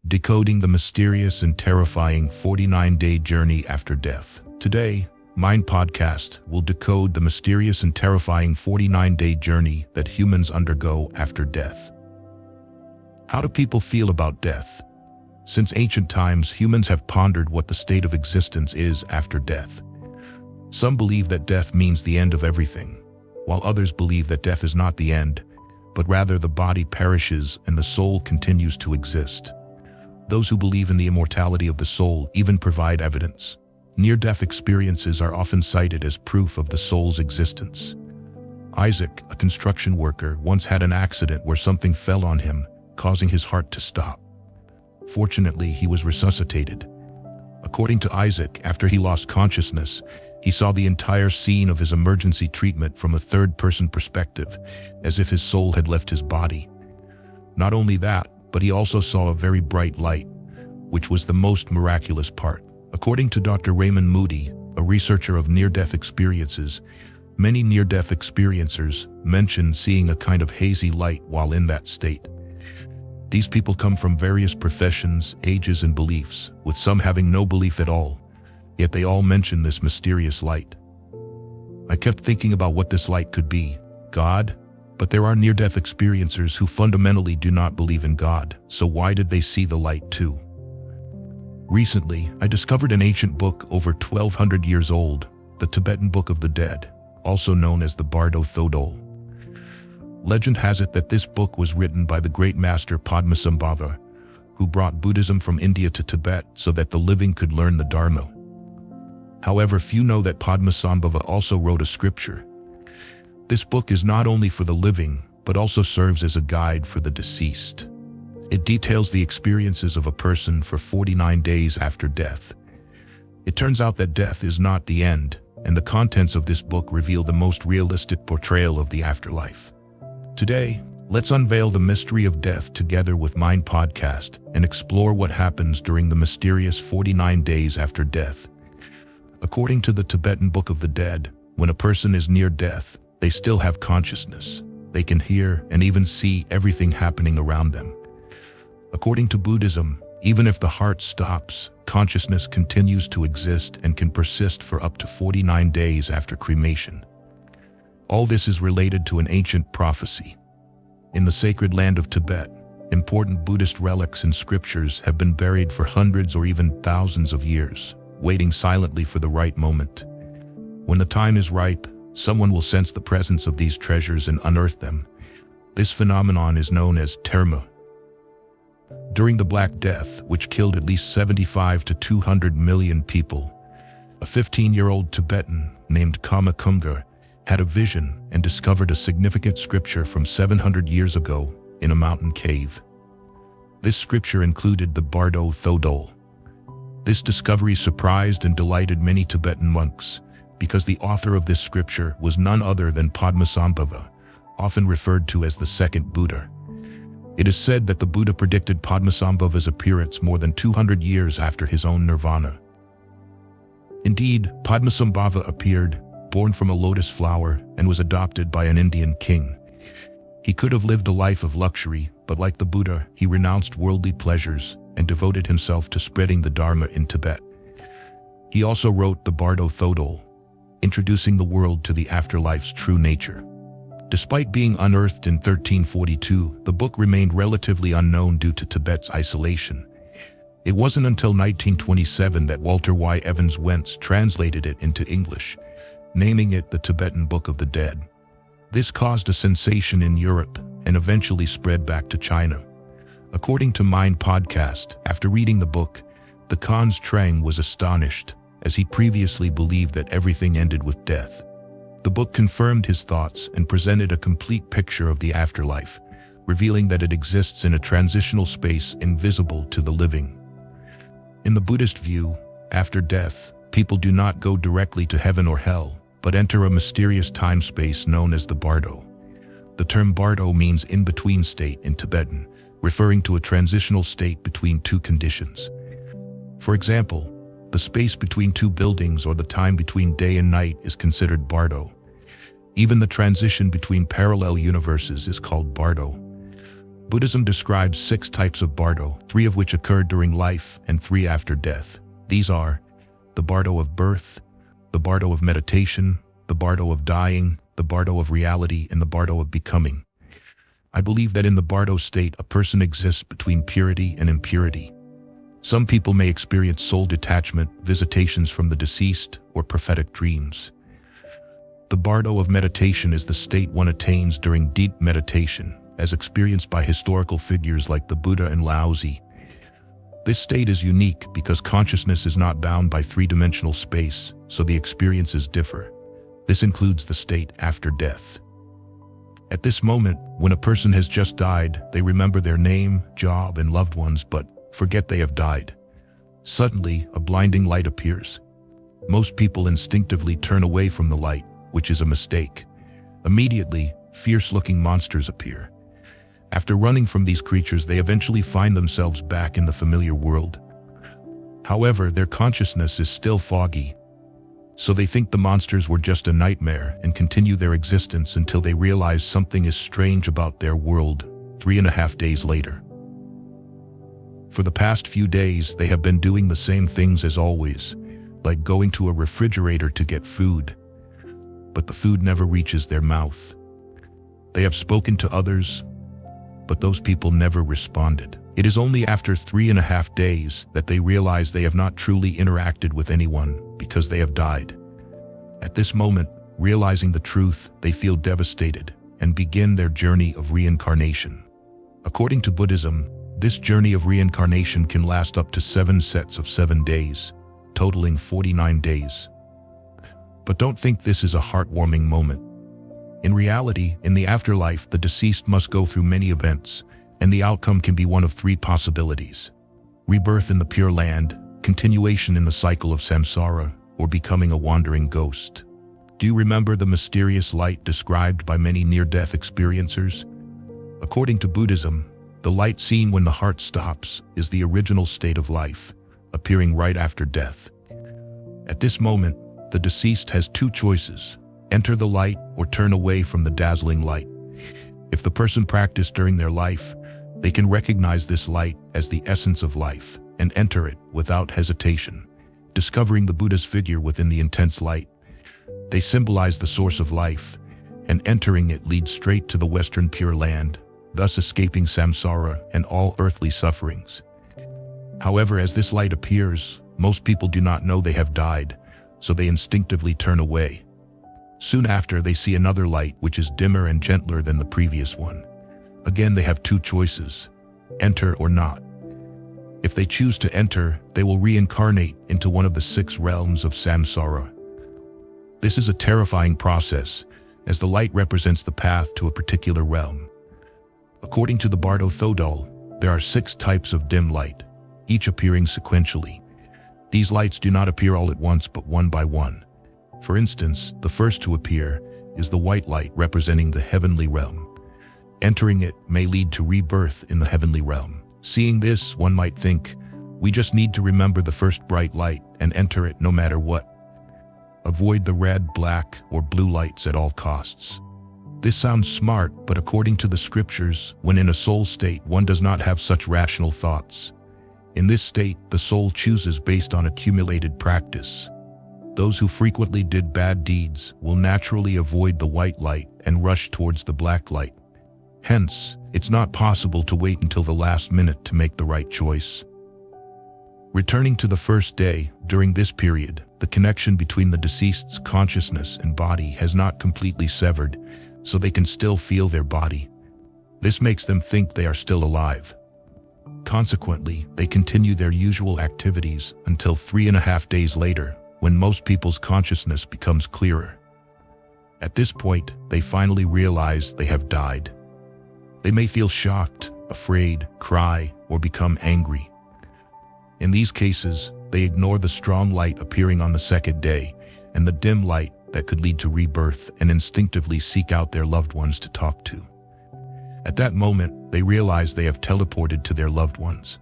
Decoding the mysterious and terrifying 49-day journey after death. Today, Mind Podcast will decode the mysterious and terrifying 49-day journey that humans undergo after death. How do people feel about death? Since ancient times, humans have pondered what the state of existence is after death. Some believe that death means the end of everything, while others believe that death is not the end, but rather the body perishes and the soul continues to exist. Those who believe in the immortality of the soul even provide evidence. Near-death experiences are often cited as proof of the soul's existence. Isaac, a construction worker, once had an accident where something fell on him, causing his heart to stop. Fortunately, he was resuscitated. According to Isaac, after he lost consciousness, he saw the entire scene of his emergency treatment from a third-person perspective, as if his soul had left his body. Not only that, but he also saw a very bright light, which was the most miraculous part. According to Dr. Raymond Moody, a researcher of near-death experiences, many near-death experiencers mention seeing a kind of hazy light while in that state. These people come from various professions, ages, and beliefs, with some having no belief at all, yet they all mention this mysterious light. I kept thinking about what this light could be. God? But there are near-death experiencers who fundamentally do not believe in God, so why did they see the light too? Recently, I discovered an ancient book over 1,200 years old, the Tibetan Book of the Dead, also known as the Bardo Tool. Legend has it that this book was written by the great master Padmasambhava, who brought Buddhism from India to Tibet so that the living could learn the Dharma. However, few know that Padmasambhava also wrote a scripture. This book is not only for the living, but also serves as a guide for the deceased. It details the experiences of a person for 49 days after death. It turns out that death is not the end, and the contents of this book reveal the most realistic portrayal of the afterlife. Today, let's unveil the mystery of death together with Mind Podcast and explore what happens during the mysterious 49 days after death. According to the Tibetan Book of the Dead, when a person is near death, they still have consciousness. They can hear and even see everything happening around them. According to Buddhism, even if the heart stops, consciousness continues to exist and can persist for up to 49 days after cremation. All this is related to an ancient prophecy. In the sacred land of Tibet, important Buddhist relics and scriptures have been buried for hundreds or even thousands of years, waiting silently for the right moment. When the time is ripe, someone will sense the presence of these treasures and unearth them. This phenomenon is known as terma. During the Black Death, which killed at least 75 to 200 million people, a 15-year-old Tibetan named Kama Kumgar had a vision and discovered a significant scripture from 700 years ago in a mountain cave. This scripture included the Bardo Tool. This discovery surprised and delighted many Tibetan monks, because the author of this scripture was none other than Padmasambhava, often referred to as the second Buddha. It is said that the Buddha predicted Padmasambhava's appearance more than 200 years after his own nirvana. Indeed, Padmasambhava appeared, born from a lotus flower, and was adopted by an Indian king. He could have lived a life of luxury, but like the Buddha, he renounced worldly pleasures and devoted himself to spreading the Dharma in Tibet. He also wrote the Bardo Tool, introducing the world to the afterlife's true nature. Despite being unearthed in 1342, the book remained relatively unknown due to Tibet's isolation. It wasn't until 1927 that Walter Y. Evans Wentz translated it into English, naming it the Tibetan Book of the Dead. This caused a sensation in Europe and eventually spread back to China. According to Mind Podcast, after reading the book, the Khan's Trang was astonished, as he previously believed that everything ended with death. The book confirmed his thoughts and presented a complete picture of the afterlife, revealing that it exists in a transitional space invisible to the living. In the Buddhist view, after death, people do not go directly to heaven or hell, but enter a mysterious time-space known as the Bardo. The term Bardo means in-between state in Tibetan, referring to a transitional state between two conditions. For example, the space between two buildings or the time between day and night is considered Bardo. Even the transition between parallel universes is called Bardo. Buddhism describes 6 types of Bardo, 3 of which occurred during life and 3 after death. These are the Bardo of birth, the Bardo of meditation, the Bardo of dying, the Bardo of reality, and the Bardo of becoming. I believe that in the Bardo state, a person exists between purity and impurity. Some people may experience soul detachment, visitations from the deceased, or prophetic dreams. The Bardo of meditation is the state one attains during deep meditation, as experienced by historical figures like the Buddha and Laozi. This state is unique because consciousness is not bound by 3-dimensional space, so the experiences differ. This includes the state after death. At this moment, when a person has just died, they remember their name, job, and loved ones, but forget they have died. Suddenly, a blinding light appears. Most people instinctively turn away from the light, which is a mistake. Immediately, fierce-looking monsters appear. After running from these creatures, they eventually find themselves back in the familiar world. However, their consciousness is still foggy, so they think the monsters were just a nightmare and continue their existence until they realize something is strange about their world 3.5 days later. For the past few days, they have been doing the same things as always, like going to a refrigerator to get food, but the food never reaches their mouth. They have spoken to others, but those people never responded. It is only after 3.5 days that they realize they have not truly interacted with anyone because they have died. At this moment, realizing the truth, they feel devastated and begin their journey of reincarnation. According to Buddhism, this journey of reincarnation can last up to 7 sets of 7 days, totaling 49 days. But don't think this is a heartwarming moment. In reality, in the afterlife, the deceased must go through many events, and the outcome can be one of 3 possibilities: rebirth in the Pure Land, continuation in the cycle of samsara, or becoming a wandering ghost. Do you remember the mysterious light described by many near-death experiencers? According to Buddhism, the light seen when the heart stops is the original state of life, appearing right after death. At this moment, the deceased has 2 choices: enter the light or turn away from the dazzling light. If the person practiced during their life, they can recognize this light as the essence of life and enter it without hesitation, discovering the Buddha's figure within the intense light. They symbolize the source of life, and entering it leads straight to the Western Pure Land, thus escaping samsara and all earthly sufferings. However, as this light appears, most people do not know they have died, so they instinctively turn away. Soon after, they see another light which is dimmer and gentler than the previous one. Again, they have 2 choices: enter or not. If they choose to enter, they will reincarnate into one of the 6 realms of samsara. This is a terrifying process, as the light represents the path to a particular realm. According to the Bardo Tool, there are 6 types of dim light, each appearing sequentially. These lights do not appear all at once, but one by one. For instance, the first to appear is the white light, representing the heavenly realm. Entering it may lead to rebirth in the heavenly realm. Seeing this, one might think, we just need to remember the first bright light and enter it no matter what. Avoid the red, black, or blue lights at all costs. This sounds smart, but according to the scriptures, when in a soul state, one does not have such rational thoughts. In this state, the soul chooses based on accumulated practice. Those who frequently did bad deeds will naturally avoid the white light and rush towards the black light. Hence, it's not possible to wait until the last minute to make the right choice. Returning to the first day, during this period, the connection between the deceased's consciousness and body has not completely severed, so they can still feel their body. This makes them think they are still alive. Consequently, they continue their usual activities until 3.5 days later, when most people's consciousness becomes clearer. At this point, they finally realize they have died. They may feel shocked, afraid, cry, or become angry. In these cases, they ignore the strong light appearing on the second day and the dim light that could lead to rebirth, and instinctively seek out their loved ones to talk to. At that moment, they realize they have teleported to their loved ones.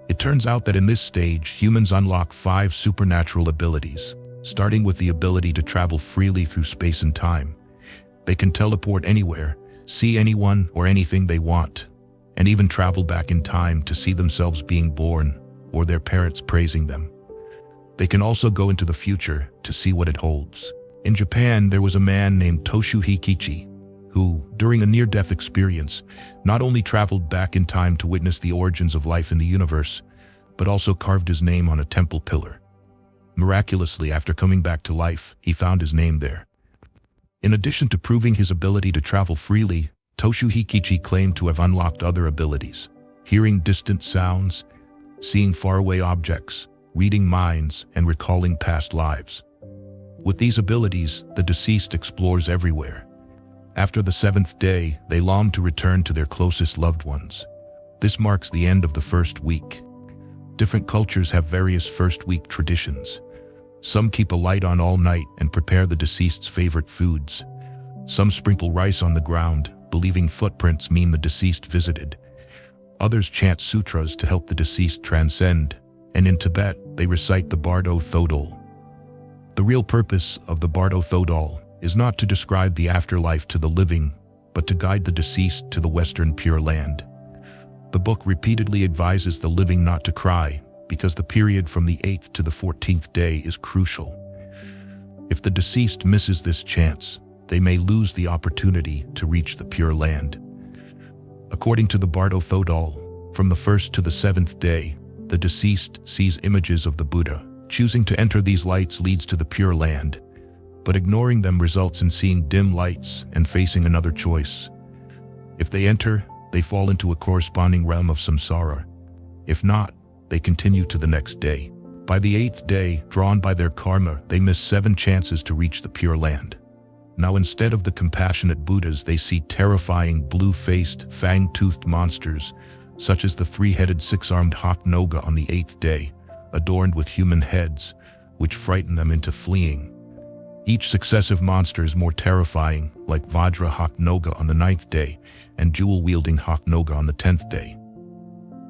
It turns out that in this stage, humans unlock 5 supernatural abilities, starting with the ability to travel freely through space and time. They can teleport anywhere, see anyone or anything they want, and even travel back in time to see themselves being born or their parents praising them. They can also go into the future to see what it holds. In Japan, there was a man named Toshu Hikichi who, during a near-death experience, not only traveled back in time to witness the origins of life in the universe, but also carved his name on a temple pillar. Miraculously, after coming back to life, he found his name there. In addition to proving his ability to travel freely, Toshu Hikichi claimed to have unlocked other abilities: hearing distant sounds, seeing faraway objects, reading minds, and recalling past lives. With these abilities, the deceased explores everywhere. After the 7th day, they long to return to their closest loved ones. This marks the end of the first week. Different cultures have various first-week traditions. Some keep a light on all night and prepare the deceased's favorite foods. Some sprinkle rice on the ground, believing footprints mean the deceased visited. Others chant sutras to help the deceased transcend, and in Tibet, they recite the Bardo Tool. The real purpose of the Bardo Tool is not to describe the afterlife to the living, but to guide the deceased to the Western Pure Land. The book repeatedly advises the living not to cry, because the period from the 8th to the 14th day is crucial. If the deceased misses this chance, they may lose the opportunity to reach the Pure Land. According to the Bardo Tool, from the 1st to the 7th day, the deceased sees images of the Buddha. Choosing to enter these lights leads to the Pure Land, but ignoring them results in seeing dim lights and facing another choice. If they enter, they fall into a corresponding realm of samsara. If not, they continue to the next day. By the 8th day, drawn by their karma, they miss 7 chances to reach the Pure Land. Now, instead of the compassionate Buddhas, they see terrifying blue-faced, fang-toothed monsters, such as the 3-headed 6-armed hawk Noga on the 8th day, adorned with human heads, which frighten them into fleeing. Each successive monster is more terrifying, like Vajra Hawk Noga on the 9th day and jewel-wielding Hawk Noga on the 10th day.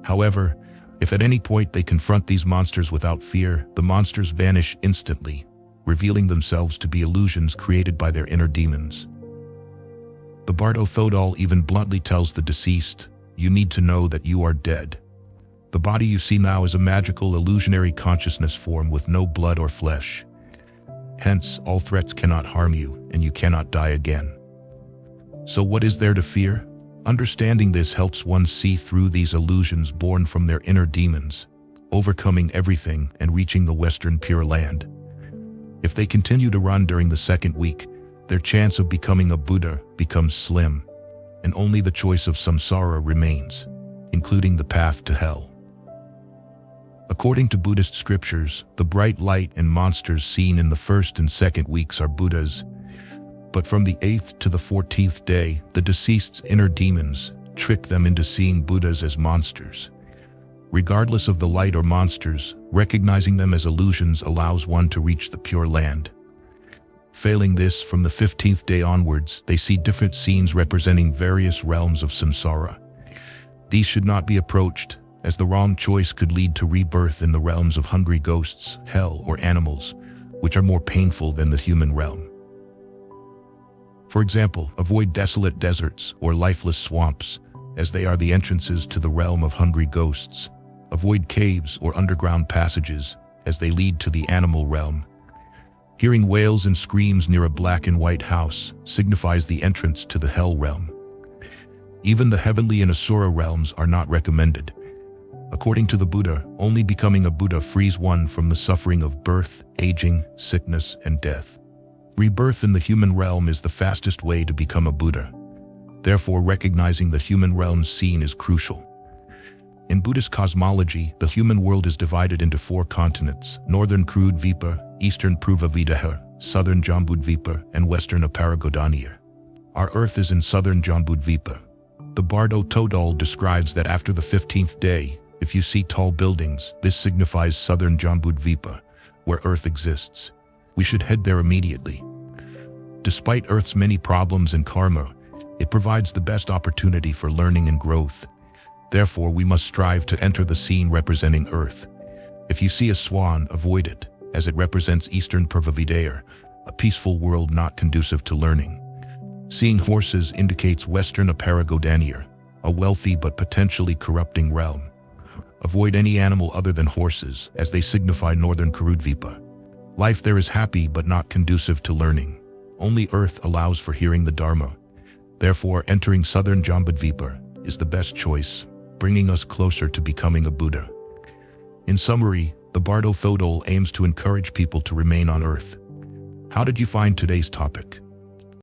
However, if at any point they confront these monsters without fear, the monsters vanish instantly, revealing themselves to be illusions created by their inner demons. The Bardo Tool even bluntly tells the deceased, "You need to know that you are dead. The body you see now is a magical, illusionary consciousness form with no blood or flesh. Hence, all threats cannot harm you, and you cannot die again." So what is there to fear? Understanding this helps one see through these illusions born from their inner demons, overcoming everything and reaching the Western Pure Land. If they continue to run during the 2nd week, their chance of becoming a Buddha becomes slim, and only the choice of samsara remains, including the path to hell. According to Buddhist scriptures, the bright light and monsters seen in the 1st and 2nd weeks are Buddhas, but from the 8th to the 14th day, the deceased's inner demons trick them into seeing Buddhas as monsters. Regardless of the light or monsters, recognizing them as illusions allows one to reach the Pure Land. Failing this, from the 15th day onwards, they see different scenes representing various realms of samsara. These should not be approached, as the wrong choice could lead to rebirth in the realms of hungry ghosts, hell, or animals, which are more painful than the human realm. For example, avoid desolate deserts or lifeless swamps, as they are the entrances to the realm of hungry ghosts. Avoid caves or underground passages, as they lead to the animal realm. Hearing wails and screams near a black and white house signifies the entrance to the hell realm. Even the heavenly and asura realms are not recommended. According to the Buddha, only becoming a Buddha frees one from the suffering of birth, aging, sickness, and death. Rebirth in the human realm is the fastest way to become a Buddha. Therefore, recognizing the human realm's scene is crucial. In Buddhist cosmology, the human world is divided into 4 continents: Northern Krudvipa, Eastern Pruvavitaha, Southern Jambudvipa, and Western Aparagodaniya. Our Earth is in Southern Jambudvipa. The Bardo Tool describes that after the 15th day, if you see tall buildings, this signifies Southern Jambudvipa, where Earth exists. We should head there immediately. Despite Earth's many problems and karma, it provides the best opportunity for learning and growth. Therefore, we must strive to enter the scene representing Earth. If you see a swan, avoid it, as it represents Eastern Purvavidaya, a peaceful world not conducive to learning. Seeing horses indicates Western Aparagodania, a wealthy but potentially corrupting realm. Avoid any animal other than horses, as they signify Northern Karudvipa. Life there is happy but not conducive to learning. Only earth allows for hearing the Dharma. Therefore, entering Southern Jambudvipa is the best choice, bringing us closer to becoming a Buddha. In summary, the Bardo Tool aims to encourage people to remain on earth. How did you find today's topic?